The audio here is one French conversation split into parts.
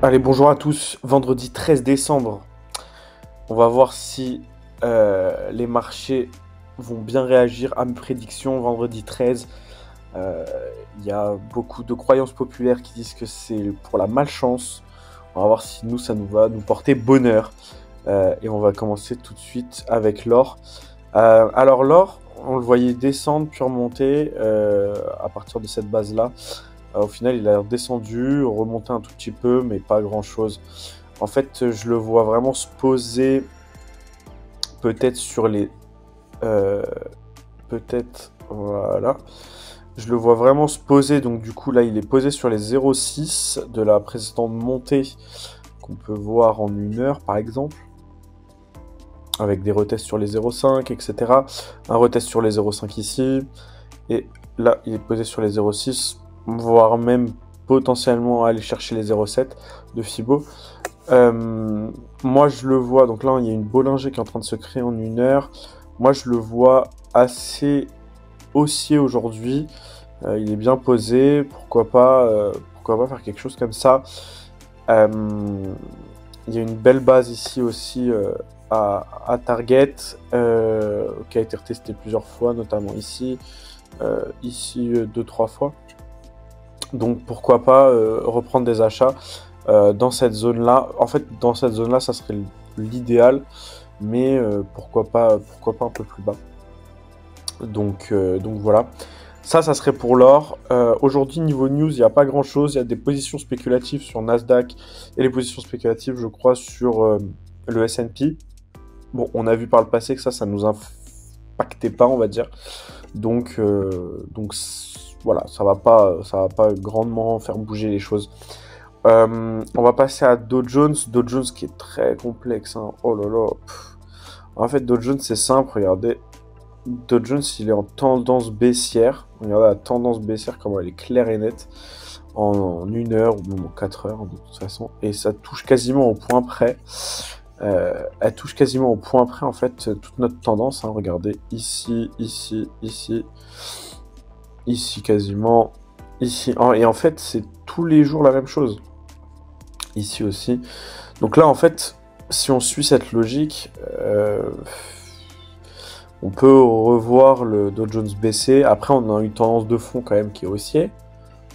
Allez, bonjour à tous. Vendredi 13 décembre, on va voir si les marchés vont bien réagir à mes prédictions. Vendredi 13, euh, il y a beaucoup de croyances populaires qui disent que c'est pour la malchance. On va voir si nous, ça nous va nous porter bonheur. Et on va commencer tout de suite avec l'or. Alors l'or, on le voyait descendre puis remonter à partir de cette base-là. Au final, il a descendu, remonté un tout petit peu, mais pas grand-chose. En fait, je le vois vraiment se poser peut-être sur les... peut-être... Voilà. Je le vois vraiment se poser, donc du coup, là, il est posé sur les 0,6 de la précédente montée qu'on peut voir en 1 heure, par exemple. Avec des retests sur les 0,5, etc. Un retest sur les 0,5 ici. Et là, il est posé sur les 0,6, voire même potentiellement aller chercher les 0,7 de Fibo. Moi, je le vois, donc là, il y a une Bollinger qui est en train de se créer en 1 heure. Moi, je le vois assez haussier aujourd'hui. Il est bien posé, pourquoi pas faire quelque chose comme ça. Il y a une belle base ici aussi à Target, qui a été retestée plusieurs fois, notamment ici. Ici 2-3 fois. Donc pourquoi pas reprendre des achats dans cette zone-là. En fait, dans cette zone-là, ça serait l'idéal, mais pourquoi pas un peu plus bas. Donc voilà. Ça serait pour l'or. Aujourd'hui, niveau news, il n'y a pas grand-chose. Il y a des positions spéculatives sur Nasdaq et les positions spéculatives, je crois, sur le S&P. Bon, on a vu par le passé que ça nous impactait pas, on va dire. Donc voilà, ça va pas grandement faire bouger les choses. On va passer à Dow Jones. Dow Jones qui est très complexe. Hein. Oh là là. En fait, Dow Jones, c'est simple. Regardez. Dow Jones, il est en tendance baissière. Regardez la tendance baissière, comment elle est claire et nette. En 1 heure ou même en 4 heures, de toute façon. Et ça touche quasiment au point près. Elle touche quasiment au point près, en fait, toute notre tendance. Hein. Regardez, ici, ici, ici. Ici, quasiment. Ici. Et en fait, c'est tous les jours la même chose. Ici aussi. Donc là, en fait, si on suit cette logique, on peut revoir le Dow Jones baisser. Après, on a une tendance de fond quand même qui est haussière.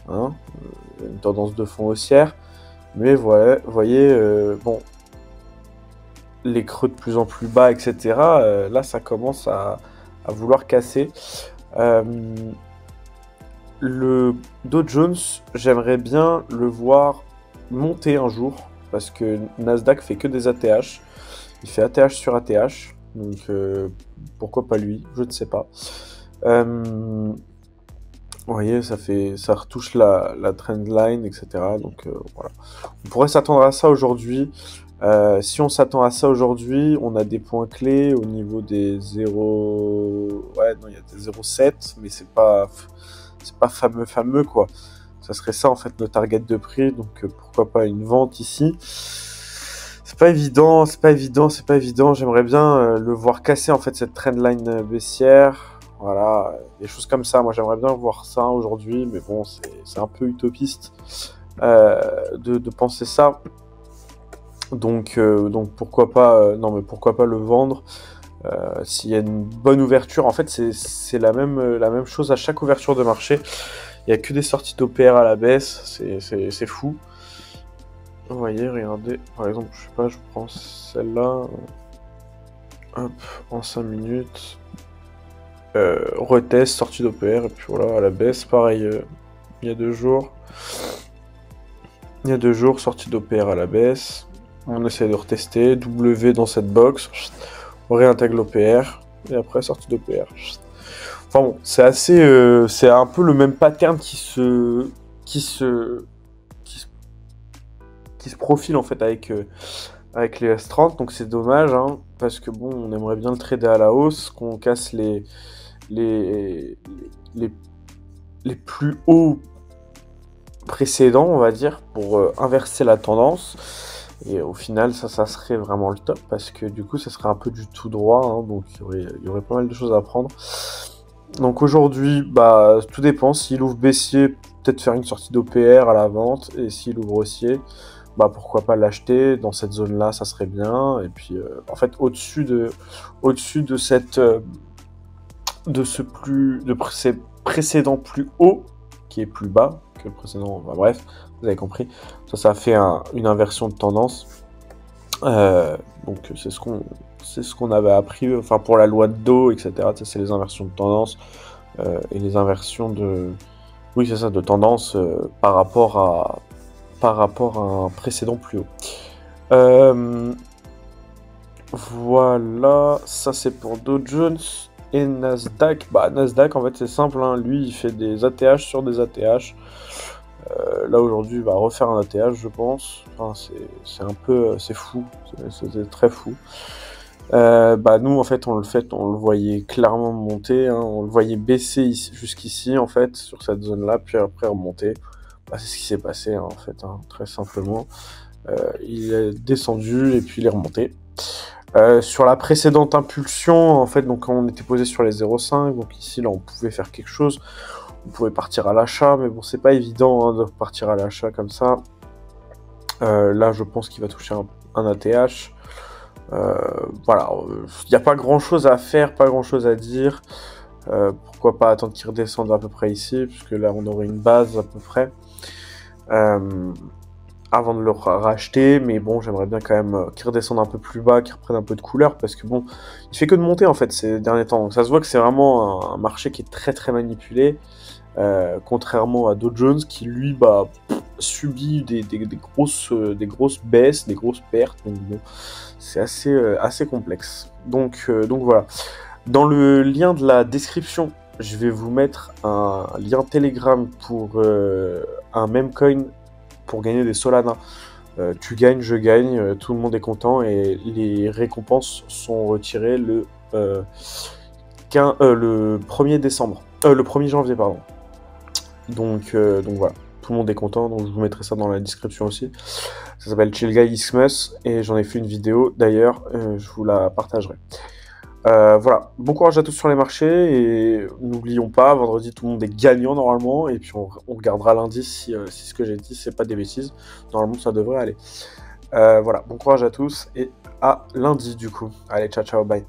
Hein, une tendance de fond haussière. Mais voilà, vous voyez, bon, les creux de plus en plus bas, etc. Là, ça commence à vouloir casser. Le Dow Jones, j'aimerais bien le voir monter un jour, parce que Nasdaq fait que des ATH. Il fait ATH sur ATH, donc pourquoi pas lui, je ne sais pas. Vous voyez, ça retouche la trendline, etc. Donc voilà. On pourrait s'attendre à ça aujourd'hui. Si on s'attend à ça aujourd'hui, on a des points clés au niveau des 0... Ouais, non, il y a des 0,7, mais c'est pas fameux quoi. Ça serait ça en fait notre target de prix, donc pourquoi pas une vente ici. C'est pas évident. J'aimerais bien le voir casser en fait cette trendline baissière. Voilà, des choses comme ça. Moi j'aimerais bien voir ça aujourd'hui, mais bon, c'est un peu utopiste de penser ça. Donc pourquoi pas non mais pourquoi pas le vendre s'il y a une bonne ouverture. En fait c'est la même chose à chaque ouverture de marché. Il n'y a que des sorties d'OPR à la baisse, c'est fou. Vous voyez, regardez, par exemple, je sais pas, je prends celle-là, hop, en 5 minutes, retest, sortie d'OPR, et puis voilà, à la baisse, pareil, il y a 2 jours. Il y a 2 jours, sortie d'OPR à la baisse. On essaie de retester, W dans cette box, on réintègre l'OPR, et après sortie d'OPR. Enfin bon, c'est assez, c'est un peu le même pattern qui se profile en fait avec les S30, donc c'est dommage, hein, parce que bon, on aimerait bien le trader à la hausse, qu'on casse les plus hauts précédents, on va dire, pour inverser la tendance. Et au final, ça serait vraiment le top, parce que du coup, ça serait un peu du tout droit, hein, donc il y aurait pas mal de choses à prendre. Donc aujourd'hui, bah, tout dépend. S'il ouvre baissier, peut-être faire une sortie d'OPR à la vente, et s'il ouvre haussier, bah pourquoi pas l'acheter dans cette zone-là, ça serait bien. Et puis en fait au-dessus de cette ces précédents plus haut qui est plus bas que le précédent, bah, bref, vous avez compris. Ça fait une inversion de tendance. Donc c'est ce qu'on avait appris, enfin pour la loi de Do, etc. C'est les inversions de tendance et les inversions de, oui c'est ça, de tendance par rapport à un précédent plus haut. Voilà, ça c'est pour Dow Jones. Et Nasdaq, bah Nasdaq en fait c'est simple, hein. Lui il fait des ATH sur des ATH. Là aujourd'hui il va refaire un ATH je pense. Enfin, c'est un peu, c'est fou, c'est très fou. Bah nous en fait on le voyait clairement monter, hein. On le voyait baisser jusqu'ici en fait sur cette zone là, puis après remonter. Bah, c'est ce qui s'est passé hein, en fait, hein, très simplement. Il est descendu et puis il est remonté. Sur la précédente impulsion, en fait, donc on était posé sur les 0,5, donc ici là on pouvait faire quelque chose, on pouvait partir à l'achat, mais bon c'est pas évident hein, de partir à l'achat comme ça. Là je pense qu'il va toucher un ATH. Voilà, il n'y a pas grand chose à faire, pas grand chose à dire. Pourquoi pas attendre qu'il redescende à peu près ici, puisque là on aurait une base à peu près. Avant de le racheter, mais bon, j'aimerais bien quand même qu'il redescende un peu plus bas, qu'il reprenne un peu de couleur, parce que bon, il fait que de monter en fait ces derniers temps, donc ça se voit que c'est vraiment un marché qui est très très manipulé, contrairement à Dow Jones qui lui subit des grosses baisses, des grosses pertes, donc bon, c'est assez complexe. Donc voilà. Dans le lien de la description, je vais vous mettre un lien Telegram pour un meme coin pour gagner des Solana. Tu gagnes, je gagne, tout le monde est content et les récompenses sont retirées le 1er décembre. Le 1er janvier, pardon. Donc voilà, tout le monde est content, donc je vous mettrai ça dans la description aussi. Ça s'appelle Chill Guy Xmas et j'en ai fait une vidéo d'ailleurs, je vous la partagerai. Voilà, bon courage à tous sur les marchés et n'oublions pas, vendredi tout le monde est gagnant normalement et puis on regardera lundi si ce que j'ai dit c'est pas des bêtises, normalement ça devrait aller. Voilà, bon courage à tous et à lundi du coup. Allez, ciao ciao, bye.